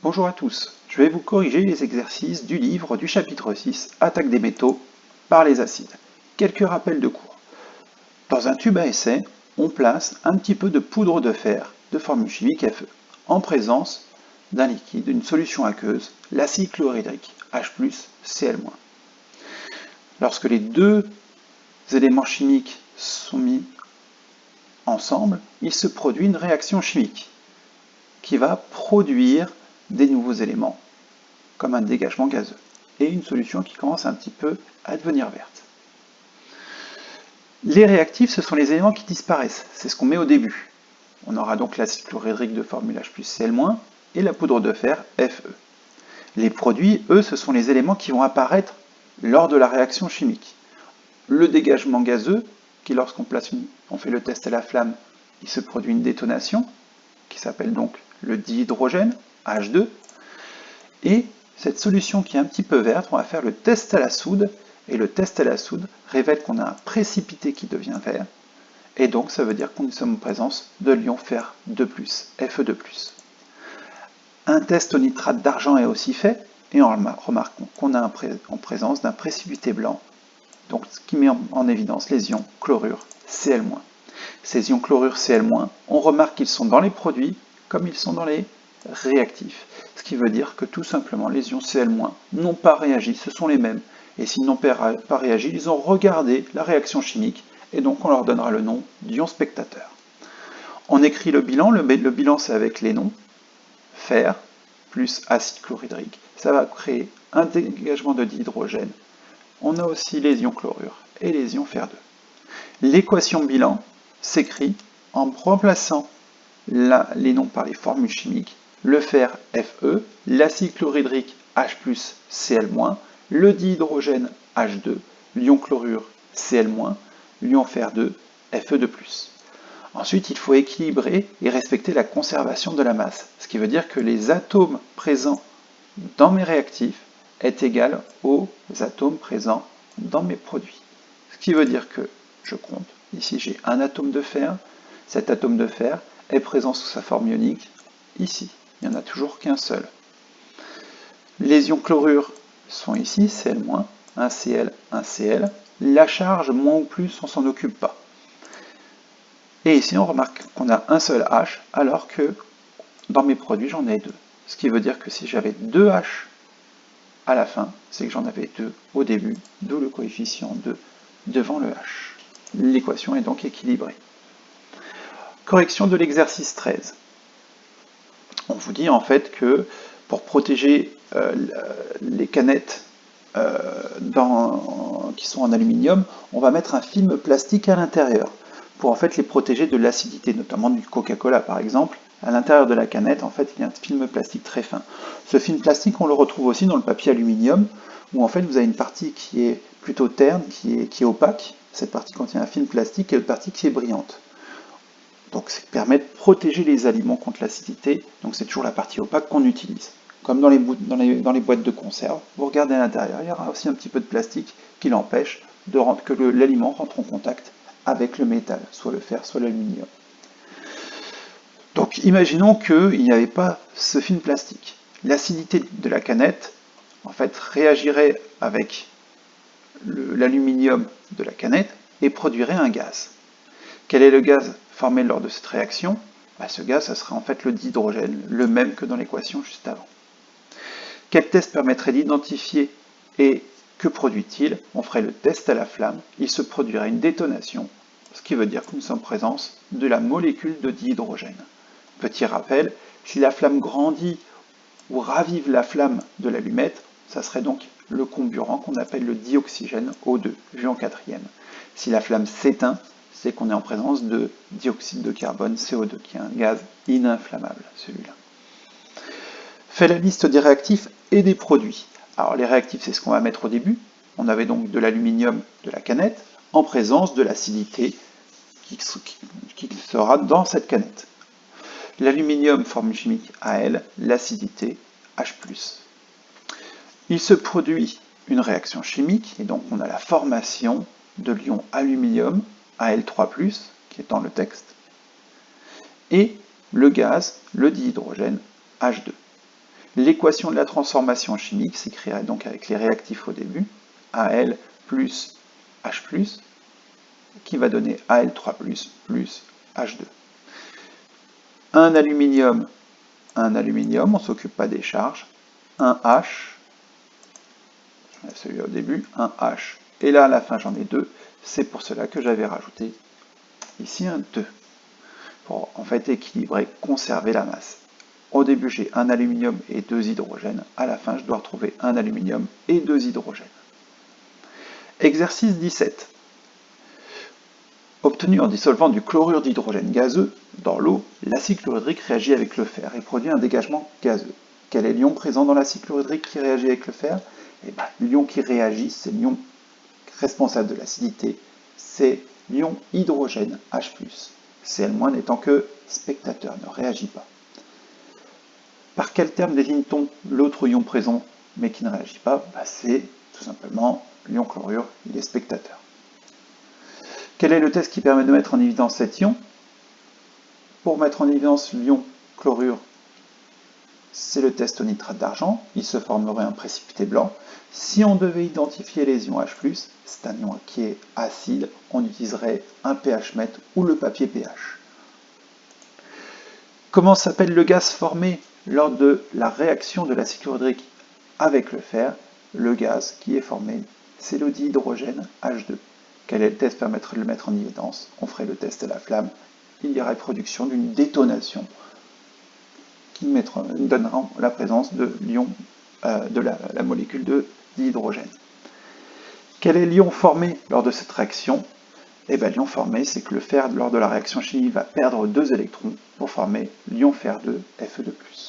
Bonjour à tous, je vais vous corriger les exercices du livre du chapitre 6, Attaque des métaux par les acides. Quelques rappels de cours. Dans un tube à essai, on place un petit peu de poudre de fer de formule chimique Fe, en présence d'un liquide, une solution aqueuse, l'acide chlorhydrique H+, Cl-. Lorsque les deux éléments chimiques sont mis ensemble, il se produit une réaction chimique qui va produire des nouveaux éléments, comme un dégagement gazeux, et une solution qui commence un petit peu à devenir verte. Les réactifs, ce sont les éléments qui disparaissent, c'est ce qu'on met au début. On aura donc l'acide chlorhydrique de formule H+, Cl- et la poudre de fer Fe. Les produits, eux, ce sont les éléments qui vont apparaître lors de la réaction chimique. Le dégagement gazeux, qui lorsqu'on fait le test à la flamme, il se produit une détonation, qui s'appelle donc le dihydrogène, H2, et cette solution qui est un petit peu verte, on va faire le test à la soude, et le test à la soude révèle qu'on a un précipité qui devient vert, et donc ça veut dire qu'on est en présence de l'ion Fe2+, Fe2+. Un test au nitrate d'argent est aussi fait, et on remarque qu'on a en présence d'un précipité blanc, donc ce qui met en évidence les ions chlorure Cl-. Ces ions chlorure Cl-, on remarque qu'ils sont dans les produits comme ils sont dans les réactifs. Ce qui veut dire que tout simplement les ions Cl- n'ont pas réagi, ce sont les mêmes. Et s'ils n'ont pas réagi, ils ont regardé la réaction chimique et donc on leur donnera le nom d'ion spectateur. On écrit le bilan, le bilan c'est avec les noms, fer plus acide chlorhydrique, ça va créer un dégagement de dihydrogène. On a aussi les ions chlorure et les ions Fer2. L'équation bilan s'écrit en remplaçant les noms par les formules chimiques, le fer Fe, l'acide chlorhydrique H+, Cl-, le dihydrogène H2, l'ion chlorure Cl-, l'ion Fer2, Fe2+. Ensuite, il faut équilibrer et respecter la conservation de la masse, ce qui veut dire que les atomes présents dans mes réactifs est égal aux atomes présents dans mes produits. Ce qui veut dire que je compte, ici j'ai un atome de fer, cet atome de fer est présent sous sa forme ionique, ici, il n'y en a toujours qu'un seul. Les ions chlorure sont ici, Cl-, un Cl, un Cl, la charge moins ou plus, on s'en occupe pas. Et ici on remarque qu'on a un seul H, alors que dans mes produits j'en ai deux. Ce qui veut dire que si j'avais deux H à la fin, c'est que j'en avais deux au début, d'où le coefficient 2 devant le H. L'équation est donc équilibrée. Correction de l'exercice 13. On vous dit en fait que pour protéger les canettes qui sont en aluminium, on va mettre un film plastique à l'intérieur pour en fait les protéger de l'acidité, notamment du Coca-Cola par exemple. À l'intérieur de la canette, en fait, il y a un film plastique très fin. Ce film plastique, on le retrouve aussi dans le papier aluminium, où en fait vous avez une partie qui est plutôt terne, qui est opaque. Cette partie contient un film plastique et une partie qui est brillante. Donc ça permet de protéger les aliments contre l'acidité, donc c'est toujours la partie opaque qu'on utilise. Comme dans les boîtes de conserve, vous regardez à l'intérieur, il y aura aussi un petit peu de plastique qui l'empêche que l'aliment rentre en contact avec le métal, soit le fer, soit l'aluminium. Donc imaginons qu'il n'y avait pas ce film plastique. L'acidité de la canette, en fait, réagirait avec l'aluminium de la canette et produirait un gaz. Quel est le gaz formé lors de cette réaction? Ce gaz, ça serait en fait le dihydrogène, le même que dans l'équation juste avant. Quel test permettrait d'identifier et que produit-il? On ferait le test à la flamme, il se produirait une détonation, ce qui veut dire que nous sommes en présence de la molécule de dihydrogène. Petit rappel, si la flamme grandit ou ravive la flamme de l'allumette, ça serait donc le comburant qu'on appelle le dioxygène O2, vu en quatrième. Si la flamme s'éteint, c'est qu'on est en présence de dioxyde de carbone, CO2, qui est un gaz ininflammable, celui-là. Fait la liste des réactifs et des produits. Alors les réactifs, c'est ce qu'on va mettre au début. On avait donc de l'aluminium de la canette, en présence de l'acidité qui sera dans cette canette. L'aluminium, formule chimique Al, l'acidité H+. Il se produit une réaction chimique, et donc on a la formation de l'ion aluminium, Al3+, qui est dans le texte, et le gaz, le dihydrogène, H2. L'équation de la transformation chimique s'écrira donc avec les réactifs au début, Al plus H+, qui va donner Al3+, plus H2. Un aluminium, on ne s'occupe pas des charges, un H, celui au début, un H, et là à la fin j'en ai deux, c'est pour cela que j'avais rajouté ici un 2, pour en fait équilibrer, conserver la masse. Au début, j'ai un aluminium et deux hydrogènes. À la fin, je dois retrouver un aluminium et deux hydrogènes. Exercice 17. Obtenu en dissolvant du chlorure d'hydrogène gazeux dans l'eau, l'acide chlorhydrique réagit avec le fer et produit un dégagement gazeux. Quel est l'ion présent dans l'acide chlorhydrique qui réagit avec le fer? Eh bien, l'ion qui réagit, c'est l'ion responsable de l'acidité, c'est l'ion hydrogène H+. Cl- n'étant que spectateur, ne réagit pas. Par quel terme désigne-t-on l'autre ion présent mais qui ne réagit pas? C'est tout simplement l'ion chlorure, il est spectateur. Quel est le test qui permet de mettre en évidence cet ion? Pour mettre en évidence l'ion chlorure, c'est le test au nitrate d'argent, il se formerait un précipité blanc. Si on devait identifier les ions H+, c'est un ion qui est acide, on utiliserait un pH mètre ou le papier pH. Comment s'appelle le gaz formé lors de la réaction de l'acide chlorhydrique avec le fer? Le gaz qui est formé, c'est le dihydrogène H2. Quel est le test pour permettre de le mettre en évidence? On ferait le test à la flamme. Il y aurait production d'une détonation qui donnera la présence de l'ion de la molécule de dihydrogène. Quel est l'ion formé lors de cette réaction? Eh bien, l'ion formé, c'est que le fer, lors de la réaction chimique, va perdre 2 électrons pour former l'ion fer 2, Fe2+.